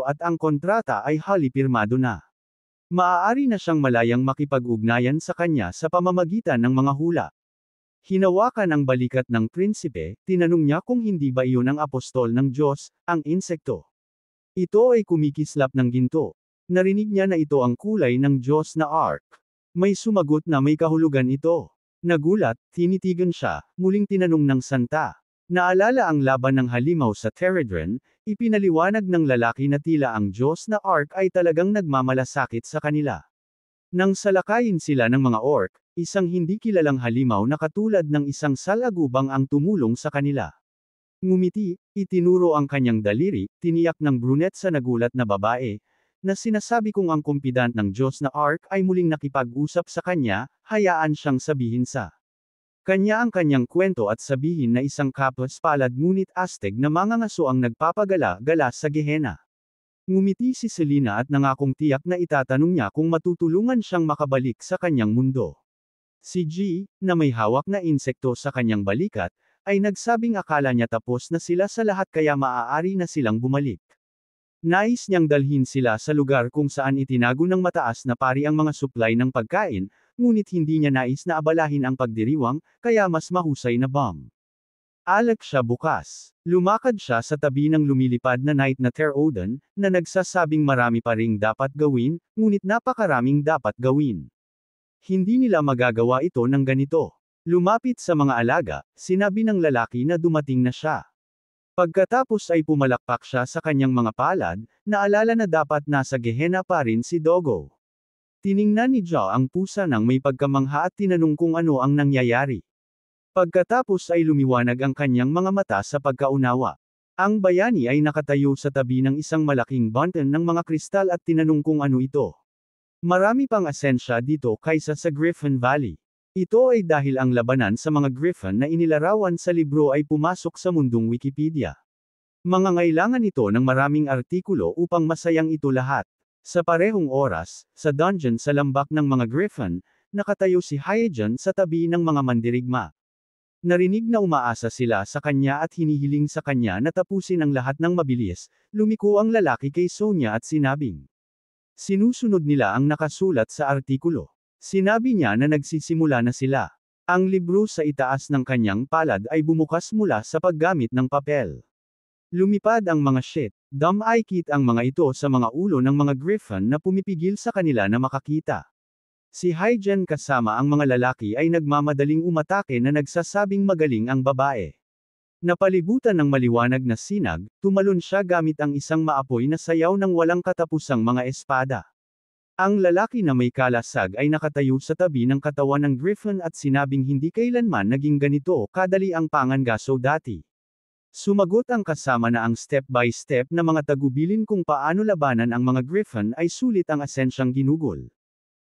at ang kontrata ay halipirmado na. Maaari na siyang malayang makipag-ugnayan sa kanya sa pamamagitan ng mga hula. Hinawakan ang balikat ng prinsipe, tinanong niya kung hindi ba iyon ang apostol ng Diyos, ang insekto. Ito ay kumikislap ng ginto. Narinig niya na ito ang kulay ng Diyos na Ark. May sumagot na may kahulugan ito. Nagulat, tinitigan siya, muling tinanong ng santa. Naalala ang laban ng halimaw sa Teredran, ipinaliwanag ng lalaki na tila ang Diyos na Ark ay talagang nagmamalasakit sa kanila. Nang salakayin sila ng mga orc, isang hindi kilalang halimaw na katulad ng isang salagubang ang tumulong sa kanila. Ngumiti, itinuro ang kanyang daliri, tiniyak ng brunette sa nagulat na babae, na sinasabi kung ang kumpidant ng Diyos na Ark ay muling nakipag-usap sa kanya, hayaan siyang sabihin sa kanya ang kanyang kwento at sabihin na isang kapwa-palad ngunit astig na mangangaso ang nagpapagala-gala sa Gehenna. Ngumiti si Selina at nangakong tiyak na itatanong niya kung matutulungan siyang makabalik sa kanyang mundo. Si G, na may hawak na insekto sa kanyang balikat, ay nagsabing akala niya tapos na sila sa lahat kaya maaari na silang bumalik. Nais niyang dalhin sila sa lugar kung saan itinago ng mataas na pari ang mga supply ng pagkain, ngunit hindi niya nais na abalahin ang pagdiriwang, kaya mas mahusay na bomb. Alak siya bukas. Lumakad siya sa tabi ng lumilipad na Knight na Pterodon, na nagsasabing marami pa ring dapat gawin, ngunit napakaraming dapat gawin. Hindi nila magagawa ito ng ganito. Lumapit sa mga alaga, sinabi ng lalaki na dumating na siya. Pagkatapos ay pumalakpak siya sa kanyang mga palad, naalala na dapat nasa Gehenna pa rin si Dogo. Tiningnan ni Jaw ang pusa nang may pagkamangha at tinanong kung ano ang nangyayari. Pagkatapos ay lumiwanag ang kanyang mga mata sa pagkaunawa. Ang bayani ay nakatayo sa tabi ng isang malaking bunton ng mga kristal at tinanong kung ano ito. Marami pang asensya dito kaysa sa Griffin Valley. Ito ay dahil ang labanan sa mga Griffin na inilarawan sa libro ay pumasok sa mundong Wikipedia. Mangangailangan ito ng maraming artikulo upang masayang ito lahat. Sa parehong oras, sa dungeon sa lambak ng mga Griffin, nakatayo si Hyeon sa tabi ng mga mandirigma. Narinig na umaasa sila sa kanya at hinihiling sa kanya na tapusin ang lahat ng mabilis, lumiko ang lalaki kay Sonya at sinabing. Sinusunod nila ang nakasulat sa artikulo. Sinabi niya na nagsisimula na sila. Ang libro sa itaas ng kanyang palad ay bumukas mula sa paggamit ng papel. Lumipad ang mga sheet, dumikit ang mga ito sa mga ulo ng mga Griffin na pumipigil sa kanila na makakita. Si Hyeon kasama ang mga lalaki ay nagmamadaling umatake na nagsasabing magaling ang babae. Napalibutan ng maliwanag na sinag, tumalon siya gamit ang isang maapoy na sayaw ng walang katapusang mga espada. Ang lalaki na may kalasag ay nakatayo sa tabi ng katawan ng Griffin at sinabing hindi kailanman naging ganito kadali ang pangangaso dati. Sumagot ang kasama na ang step-by-step na mga tagubilin kung paano labanan ang mga Griffin ay sulit ang asensyang ginugol.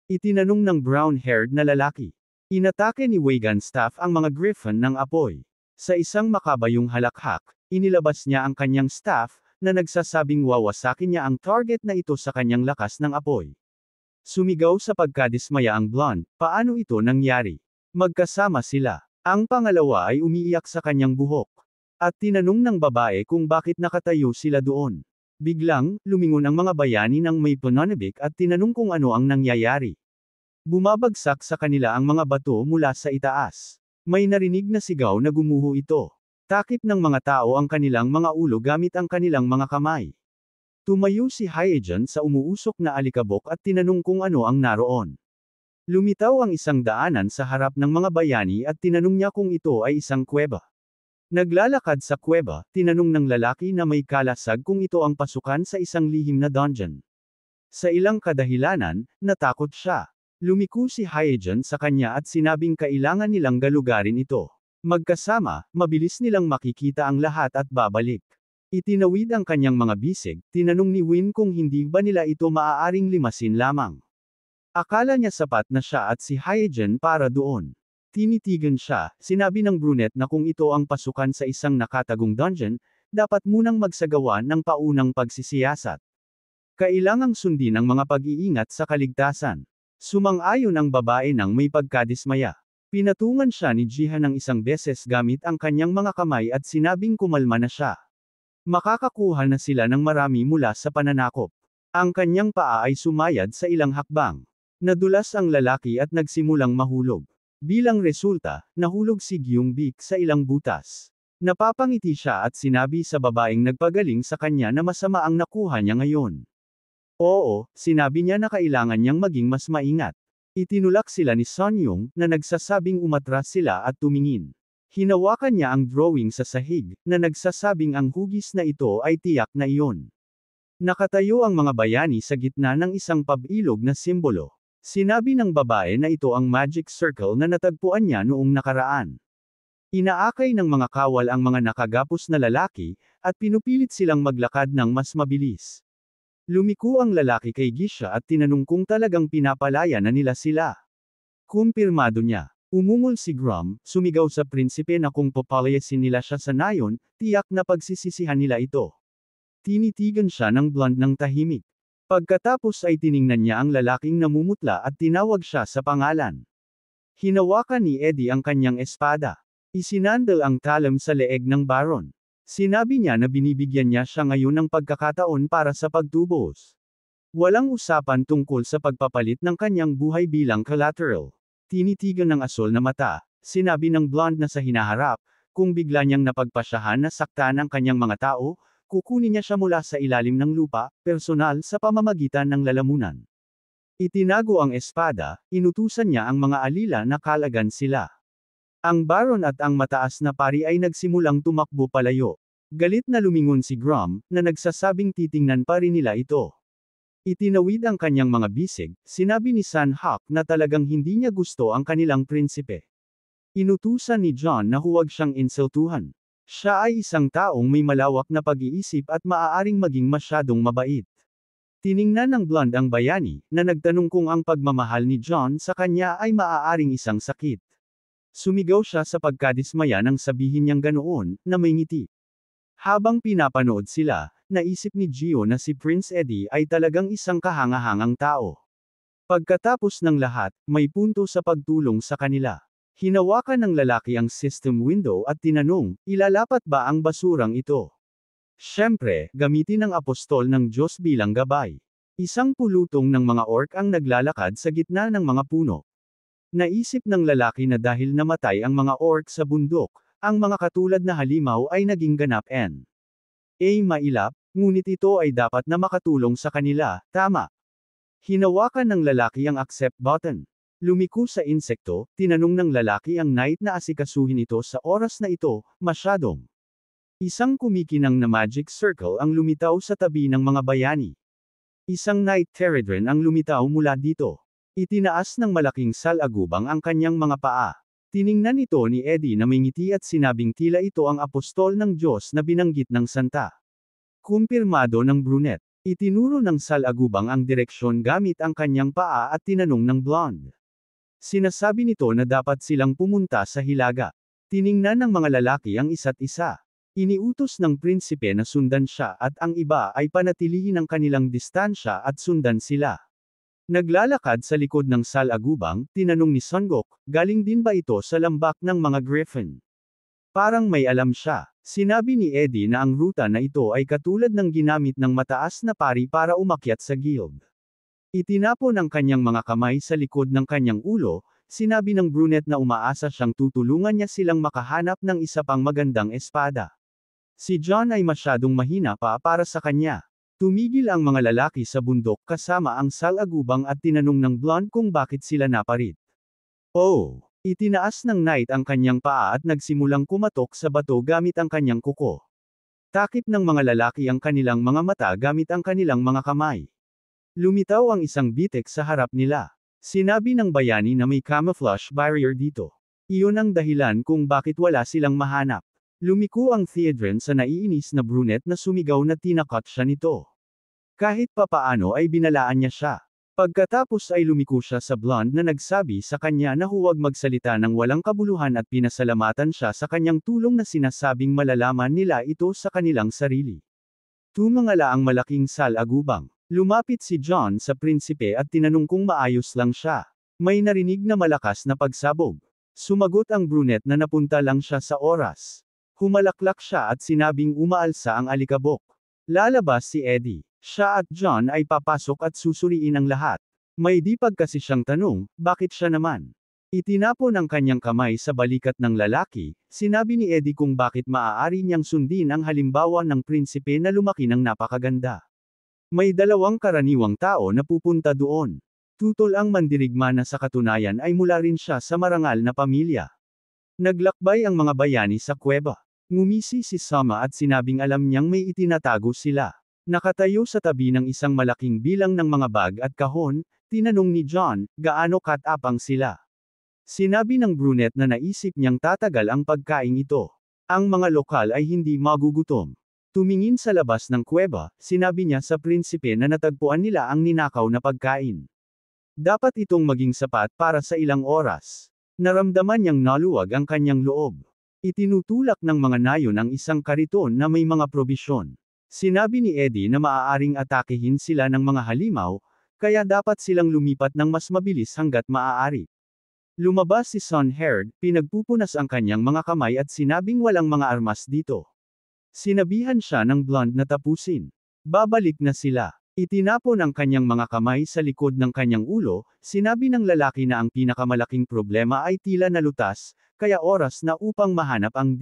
Itinanong ng brown-haired na lalaki. Inatake ni Wagenstaff ang mga Griffin ng apoy. Sa isang makabayong halakhak, inilabas niya ang kanyang staff, na nagsasabing wawasakin niya ang target na ito sa kanyang lakas ng apoy. Sumigaw sa pagkadismaya ang blonde, paano ito nangyari? Magkasama sila. Ang pangalawa ay umiiyak sa kanyang buhok. At tinanong ng babae kung bakit nakatayo sila doon. Biglang, lumingon ang mga bayani ng may pananabik at tinanong kung ano ang nangyayari. Bumabagsak sa kanila ang mga bato mula sa itaas. May narinig na sigaw na gumuho ito. Takip ng mga tao ang kanilang mga ulo gamit ang kanilang mga kamay. Tumayo si Hyeon sa umuusok na alikabok at tinanong kung ano ang naroon. Lumitaw ang isang daanan sa harap ng mga bayani at tinanong niya kung ito ay isang kuweba. Naglalakad sa kuweba, tinanong ng lalaki na may kalasag kung ito ang pasukan sa isang lihim na dungeon. Sa ilang kadahilanan, natakot siya. Lumiko si Hyeon sa kanya at sinabing kailangan nilang galugarin ito. Magkasama, mabilis nilang makikita ang lahat at babalik. Itinawid ang kanyang mga bisig, tinanong ni Win kung hindi ba nila ito maaaring limasin lamang. Akala niya sapat na siya at si Hyeon para doon. Tinitigan siya, sinabi ng brunette na kung ito ang pasukan sa isang nakatagong dungeon, dapat munang magsagawa ng paunang pagsisiyasat. Kailangang sundin ang mga pag-iingat sa kaligtasan. Sumang-ayon ang babae nang may pagkadismaya. Pinatungan siya ni Jihan ng isang beses gamit ang kanyang mga kamay at sinabing kumalma na siya. Makakakuha na sila ng marami mula sa pananakop. Ang kanyang paa ay sumayad sa ilang hakbang. Nadulas ang lalaki at nagsimulang mahulog. Bilang resulta, nahulog si Gyung-bik sa ilang butas. Napapangiti siya at sinabi sa babaeng nagpagaling sa kanya na masama ang nakuha niya ngayon. Oo, sinabi niya na kailangan niyang maging mas maingat. Itinulak sila ni Sonyong, na nagsasabing umatras sila at tumingin. Hinawakan niya ang drawing sa sahig, na nagsasabing ang hugis na ito ay tiyak na iyon. Nakatayo ang mga bayani sa gitna ng isang pabilog na simbolo. Sinabi ng babae na ito ang magic circle na natagpuan niya noong nakaraan. Inaakay ng mga kawal ang mga nakagapos na lalaki, at pinupilit silang maglakad ng mas mabilis. Lumiko ang lalaki kay Gisha at tinanong kung talagang pinapalaya na nila sila. Kumpirmado niya. Umungol si Grum, sumigaw sa prinsipe na kung papalayasin nila siya sa nayon, tiyak na pagsisisihan nila ito. Tinitigan siya ng blonde ng tahimik. Pagkatapos ay tiningnan niya ang lalaking namumutla at tinawag siya sa pangalan. Hinawakan ni Eddie ang kanyang espada. Isinandal ang talam sa leeg ng Baron. Sinabi niya na binibigyan niya siya ngayon ng pagkakataon para sa pagtubos. Walang usapan tungkol sa pagpapalit ng kanyang buhay bilang collateral. Tinitigan ng asol na mata, sinabi ng blonde na sa hinaharap, kung bigla niyang napagpasyahan na saktan ang kanyang mga tao, kukunin niya siya mula sa ilalim ng lupa, personal sa pamamagitan ng lalamunan. Itinago ang espada, inutusan niya ang mga alila na kalagan sila. Ang baron at ang mataas na pari ay nagsimulang tumakbo palayo. Galit na lumingon si Grom, na nagsasabing titingnan pa rin nila ito. Itinawid ang kanyang mga bisig, sinabi ni Sanhok na talagang hindi niya gusto ang kanilang prinsipe. Inutusan ni John na huwag siyang insultuhan. Siya ay isang taong may malawak na pag-iisip at maaaring maging masyadong mabait. Tiningnan ng blonde ang bayani, na nagtanong kung ang pagmamahal ni John sa kanya ay maaaring isang sakit. Sumigaw siya sa pagkadismaya nang sabihin niyang ganoon, na may ngiti. Habang pinapanood sila, naisip ni Gio na si Prince Eddie ay talagang isang kahangahangang tao. Pagkatapos ng lahat, may punto sa pagtulong sa kanila. Hinawakan ng lalaki ang system window at tinanong, ilalapat ba ang basurang ito? Siyempre, gamitin ang apostol ng Diyos bilang gabay. Isang pulutong ng mga orc ang naglalakad sa gitna ng mga puno. Naisip ng lalaki na dahil namatay ang mga orc sa bundok, ang mga katulad na halimaw ay naging ganap mailap, ngunit ito ay dapat na makatulong sa kanila, tama. Hinawakan ng lalaki ang accept button. Lumiko sa insekto, tinanong ng lalaki ang knight na asikasuhin ito sa oras na ito, masyadong. Isang kumikinang na magic circle ang lumitaw sa tabi ng mga bayani. Isang Knight Teredren ang lumitaw mula dito. Itinaas ng malaking salagubang ang kanyang mga paa. Tiningnan ito ni Eddie na may ngiti at sinabing tila ito ang apostol ng Diyos na binanggit ng santa. Kumpirmado ng brunette. Itinuro ng salagubang ang direksyon gamit ang kanyang paa at tinanong ng blonde. Sinasabi nito na dapat silang pumunta sa hilaga. Tiningnan ng mga lalaki ang isa't isa. Iniutos ng prinsipe na sundan siya at ang iba ay panatilihin ang kanilang distansya at sundan sila. Naglalakad sa likod ng salagubang, tinanong ni Sungok, galing din ba ito sa lambak ng mga griffin? Parang may alam siya. Sinabi ni Eddie na ang ruta na ito ay katulad ng ginamit ng mataas na pari para umakyat sa guild. Itinapon ang kanyang mga kamay sa likod ng kanyang ulo, sinabi ng brunette na umaasa siyang tutulungan niya silang makahanap ng isa pang magandang espada. Si John ay masyadong mahina pa para sa kanya. Tumigil ang mga lalaki sa bundok kasama ang salagubang at tinanong ng blonde kung bakit sila naparit. Oh! Itinaas ng knight ang kanyang paa at nagsimulang kumatok sa bato gamit ang kanyang kuko. Takip ng mga lalaki ang kanilang mga mata gamit ang kanilang mga kamay. Lumitaw ang isang bitek sa harap nila. Sinabi ng bayani na may camouflage barrier dito. Iyon ang dahilan kung bakit wala silang mahanap. Lumiko ang Theodren sa naiinis na brunette na sumigaw na tinakot siya nito. Kahit papaano ay binalaan niya siya. Pagkatapos ay lumiko siya sa blonde na nagsabi sa kanya na huwag magsalita ng walang kabuluhan at pinasalamatan siya sa kanyang tulong na sinasabing malalaman nila ito sa kanilang sarili. Tumangala ang malaking salagubang. Lumapit si John sa prinsipe at tinanong kung maayos lang siya. May narinig na malakas na pagsabog. Sumagot ang brunette na napunta lang siya sa oras. Humalaklak siya at sinabing umaalsa ang alikabok. Lalabas si Eddie. Siya at John ay papasok at susuriin ang lahat. May dipag kasi siyang tanong, bakit siya naman? Itinapon ang kanyang kamay sa balikat ng lalaki, sinabi ni Eddie kung bakit maaari niyang sundin ang halimbawa ng prinsipe na lumaki ng napakaganda. May dalawang karaniwang tao na pupunta doon. Tutol ang mandirigma na sa katunayan ay mula rin siya sa marangal na pamilya. Naglakbay ang mga bayani sa kuweba. Ngumisi si Sama at sinabing alam niyang may itinatago sila. Nakatayo sa tabi ng isang malaking bilang ng mga bag at kahon, tinanong ni John, gaano katapang sila. Sinabi ng brunette na naisip niyang tatagal ang pagkain ito. Ang mga lokal ay hindi magugutom. Tumingin sa labas ng kuweba, sinabi niya sa prinsipe na natagpuan nila ang ninakaw na pagkain. Dapat itong maging sapat para sa ilang oras. Naramdaman niyang naluwag ang kanyang loob. Itinutulak ng mga nayon ang isang kariton na may mga probisyon. Sinabi ni Eddie na maaaring atakehin sila ng mga halimaw, kaya dapat silang lumipat ng mas mabilis hanggat maaari. Lumabas si Sunherd, pinagpupunas ang kanyang mga kamay at sinabing walang mga armas dito. Sinabihan siya ng blonde na tapusin. Babalik na sila. Itinapon ang kanyang mga kamay sa likod ng kanyang ulo, sinabi ng lalaki na ang pinakamalaking problema ay tila nalutas, kaya oras na upang mahanap ang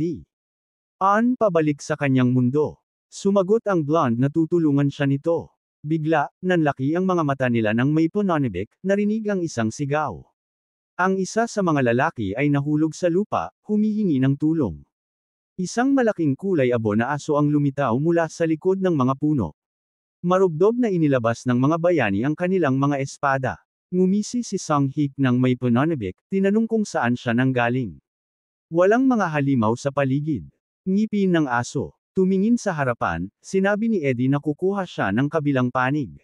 pabalik sa kanyang mundo. Sumagot ang blonde na tutulungan siya nito. Bigla, nanlaki ang mga mata nila nang may pananibik, narinig ang isang sigaw. Ang isa sa mga lalaki ay nahulog sa lupa, humihingi ng tulong. Isang malaking kulay abo na aso ang lumitaw mula sa likod ng mga puno. Marubdob na inilabas ng mga bayani ang kanilang mga espada. Ngumisi si Song Hik nang may pananibik, tinanong kung saan siya nanggaling. Walang mga halimaw sa paligid. Ngipin ng aso. Tumingin sa harapan, sinabi ni Eddie na kukuha siya ng kabilang panig.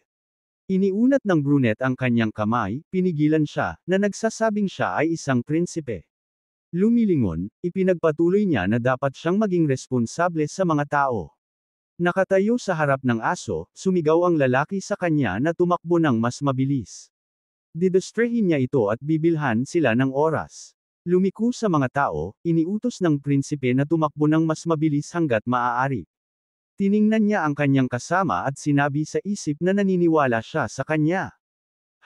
Iniunat ng brunette ang kanyang kamay, pinigilan siya, na nagsasabing siya ay isang prinsipe. Lumilingon, ipinagpatuloy niya na dapat siyang maging responsable sa mga tao. Nakatayo sa harap ng aso, sumigaw ang lalaki sa kanya na tumakbo ng mas mabilis. Didistrehin niya ito at bibilhan sila ng oras. Lumiko sa mga tao, iniutos ng prinsipe na tumakbo ng mas mabilis hanggat maaari. Tiningnan niya ang kanyang kasama at sinabi sa isip na naniniwala siya sa kanya.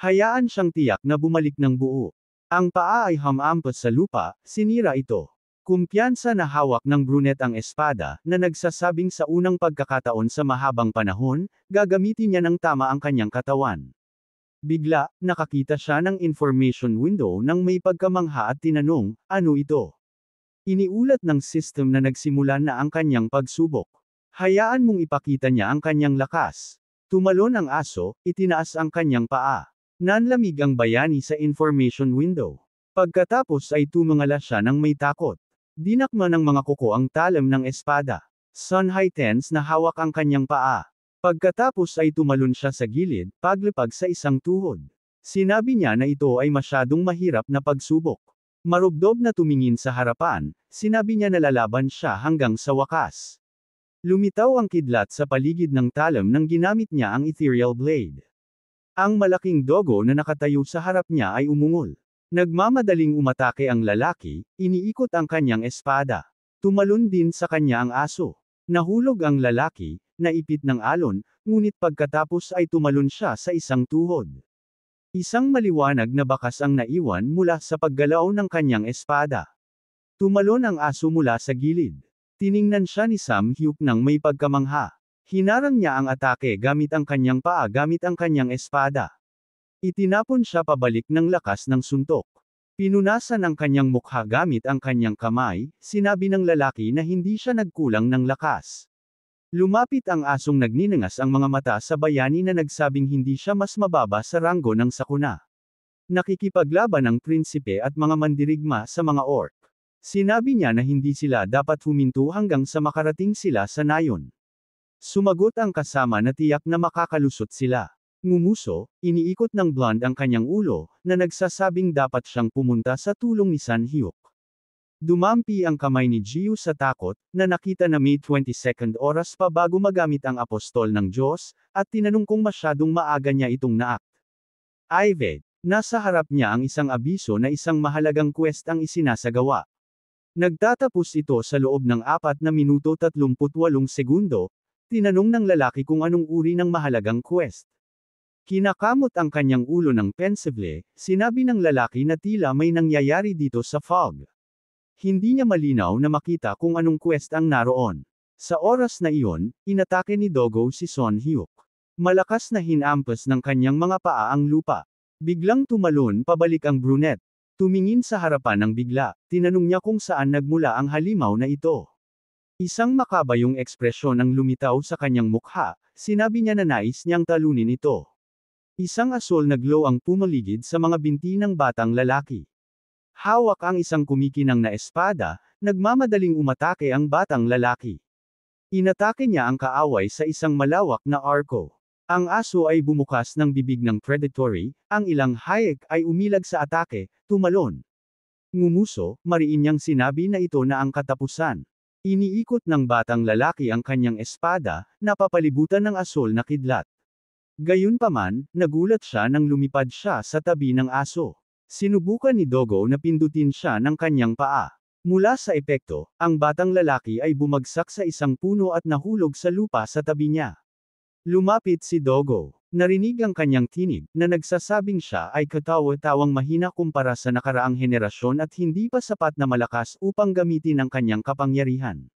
Hayaan siyang tiyak na bumalik ng buo. Ang paa ay humampas sa lupa, sinira ito. Kumpiyansa na hawak ng brunette ang espada, na nagsasabing sa unang pagkakataon sa mahabang panahon, gagamitin niya ng tama ang kanyang katawan. Bigla, nakakita siya ng information window nang may pagkamangha at tinanong, ano ito? Iniulat ng system na nagsimula na ang kanyang pagsubok. Hayaan mong ipakita niya ang kanyang lakas. Tumalon ang aso, itinaas ang kanyang paa. Nanlamig ang bayani sa information window. Pagkatapos ay tumingala siya ng may takot. Dinakma ng mga kuko ang talim ng espada. Sun Haitens na hawak ang kanyang paa. Pagkatapos ay tumalon siya sa gilid, paglipag sa isang tuhod. Sinabi niya na ito ay masyadong mahirap na pagsubok. Marubdob na tumingin sa harapan, sinabi niya na lalaban siya hanggang sa wakas. Lumitaw ang kidlat sa paligid ng talim nang ginamit niya ang ethereal blade. Ang malaking dogo na nakatayo sa harap niya ay umungol. Nagmamadaling umatake ang lalaki, iniikot ang kanyang espada. Tumalon din sa kanya ang aso. Nahulog ang lalaki, naipit ng alon, ngunit pagkatapos ay tumalon siya sa isang tuhod. Isang maliwanag na bakas ang naiwan mula sa paggalaw ng kanyang espada. Tumalon ang aso mula sa gilid. Tiningnan siya ni Sam Hyuk nang may pagkamangha. Hinarang niya ang atake gamit ang kanyang paa gamit ang kanyang espada. Itinapon siya pabalik ng lakas ng suntok. Pinunasan ang kanyang mukha gamit ang kanyang kamay, sinabi ng lalaki na hindi siya nagkulang ng lakas. Lumapit ang asong nagninangas ang mga mata sa bayani na nagsabing hindi siya mas mababa sa ranggo ng sakuna. Nakikipaglaban ang prinsipe at mga mandirigma sa mga orc. Sinabi niya na hindi sila dapat huminto hanggang sa makarating sila sa nayon. Sumagot ang kasama na tiyak na makakalusot sila. Ngumuso, iniikot ng blonde ang kanyang ulo, na nagsasabing dapat siyang pumunta sa tulong ni San Hyuk. Dumampi ang kamay ni Jiu sa takot, na nakita na may 22nd oras pa bago magamit ang apostol ng Diyos, at tinanong kung masyadong maaga niya itong naakt. Ived, nasa harap niya ang isang abiso na isang mahalagang quest ang isinasagawa. Nagtatapos ito sa loob ng 4 na minuto 38 segundo, tinanong ng lalaki kung anong uri ng mahalagang quest. Kinakamot ang kanyang ulo ng pensively, sinabi ng lalaki na tila may nangyayari dito sa fog. Hindi niya malinaw na makita kung anong quest ang naroon. Sa oras na iyon, inatake ni Dogo si Son Hyuk. Malakas na hinampas ng kanyang mga paa ang lupa. Biglang tumalon pabalik ang brunette. Tumingin sa harapan ng bigla, tinanong niya kung saan nagmula ang halimaw na ito. Isang makabayong ekspresyon ang lumitaw sa kanyang mukha, sinabi niya na nais niyang talunin ito. Isang asol na glow ang pumaligid sa mga binti ng batang lalaki. Hawak ang isang kumikinang na espada, nagmamadaling umatake ang batang lalaki. Inatake niya ang kaaway sa isang malawak na arko. Ang aso ay bumukas ng bibig ng predatory, ang ilang hayek ay umilag sa atake, tumalon. Ngumuso, mariin niyang sinabi na ito na ang katapusan. Iniikot ng batang lalaki ang kanyang espada, napapalibutan ng asol na kidlat. Gayunpaman, nagulat siya nang lumipad siya sa tabi ng aso. Sinubukan ni Dogo na pindutin siya ng kanyang paa. Mula sa epekto, ang batang lalaki ay bumagsak sa isang puno at nahulog sa lupa sa tabi niya. Lumapit si Dogo. Narinig ang kanyang tinig, na nagsasabing siya ay katawa-tawang mahina kumpara sa nakaraang henerasyon at hindi pa sapat na malakas upang gamitin ang kanyang kapangyarihan.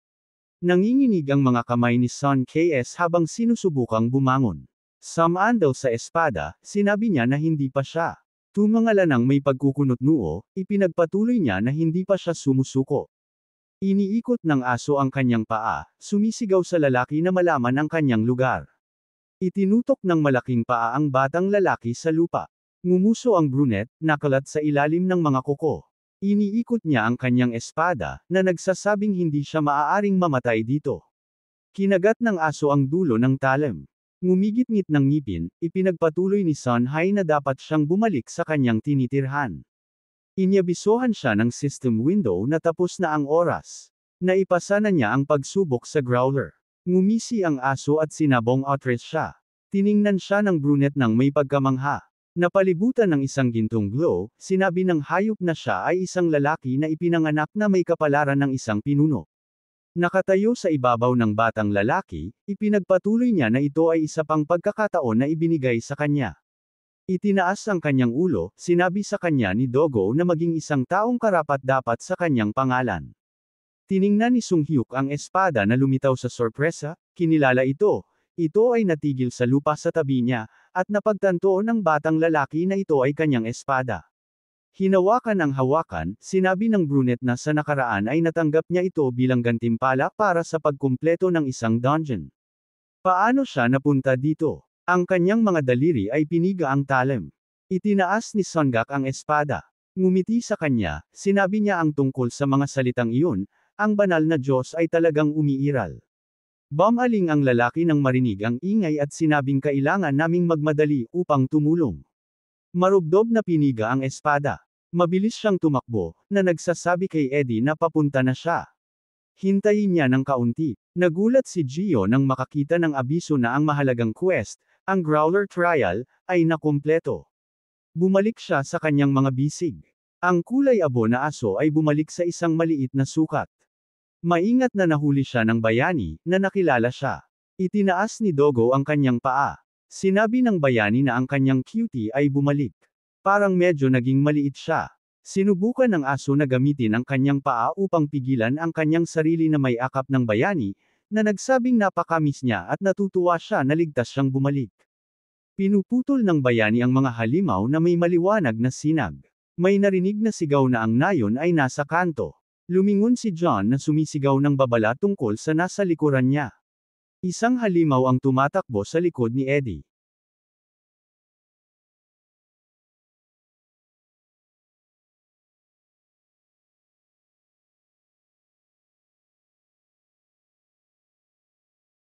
Nanginginig ang mga kamay ni Sun KS habang sinusubukang bumangon. Sumandal sa espada, sinabi niya na hindi pa siya. Tumangalan ng may pagkukunot noo, ipinagpatuloy niya na hindi pa siya sumusuko. Iniikot ng aso ang kanyang paa, sumisigaw sa lalaki na malaman ang kanyang lugar. Itinutok ng malaking paa ang batang lalaki sa lupa. Ngumuso ang brunette, nakalat sa ilalim ng mga kuko. Iniikot niya ang kanyang espada, na nagsasabing hindi siya maaaring mamatay dito. Kinagat ng aso ang dulo ng talem. Ngumigit-ngit ng ngipin, ipinagpatuloy ni Sun Hai na dapat siyang bumalik sa kanyang tinitirhan. Inyabisohan siya ng system window na tapos na ang oras. Naipasa na niya ang pagsubok sa growler. Ngumisi ang aso at sinabong outrage siya. Tiningnan siya ng brunette ng may pagkamangha. Napalibutan ng isang gintong glow, sinabi ng hayop na siya ay isang lalaki na ipinanganak na may kapalaran ng isang pinuno. Nakatayo sa ibabaw ng batang lalaki, ipinagpatuloy niya na ito ay isa pang pagkakataon na ibinigay sa kanya. Itinaas ang kanyang ulo, sinabi sa kanya ni Dogo na maging isang taong karapat-dapat sa kanyang pangalan. Tiningnan ni Sung Hyuk ang espada na lumitaw sa sorpresa, kinilala ito. Ito ay natigil sa lupa sa tabi niya, at napagtanto ng batang lalaki na ito ay kanyang espada. Hinawakan ang hawakan, sinabi ng brunette na sa nakaraan ay natanggap niya ito bilang gantimpala para sa pagkumpleto ng isang dungeon. Paano siya napunta dito? Ang kanyang mga daliri ay piniga ang talem. Itinaas ni Sungak ang espada. Ngumiti sa kanya, sinabi niya ang tungkol sa mga salitang iyon, ang banal na Diyos ay talagang umiiral. Bumaling ang lalaki nang marinig ang ingay at sinabing kailangan naming magmadali upang tumulong. Marubdob na piniga ang espada. Mabilis siyang tumakbo, na nagsasabi kay Eddie na papunta na siya. Hintayin niya ng kaunti. Nagulat si Gio nang makakita ng abiso na ang mahalagang quest, ang Growler Trial, ay nakumpleto. Bumalik siya sa kanyang mga bisig. Ang kulay abo na aso ay bumalik sa isang maliit na sukat. Maingat na nahuli siya ng bayani, na nakilala siya. Itinaas ni Dogo ang kanyang paa. Sinabi ng bayani na ang kanyang cutie ay bumalik. Parang medyo naging maliit siya. Sinubukan ng aso na gamitin ang kanyang paa upang pigilan ang kanyang sarili na may akap ng bayani, na nagsabing napakamis niya at natutuwa siya na ligtas siyang bumalik. Pinuputol ng bayani ang mga halimaw na may maliwanag na sinag. May narinig na sigaw na ang nayon ay nasa kanto. Lumingon si John na sumisigaw ng babala tungkol sa nasa likuran niya. Isang halimaw ang tumatakbo sa likod ni Eddie.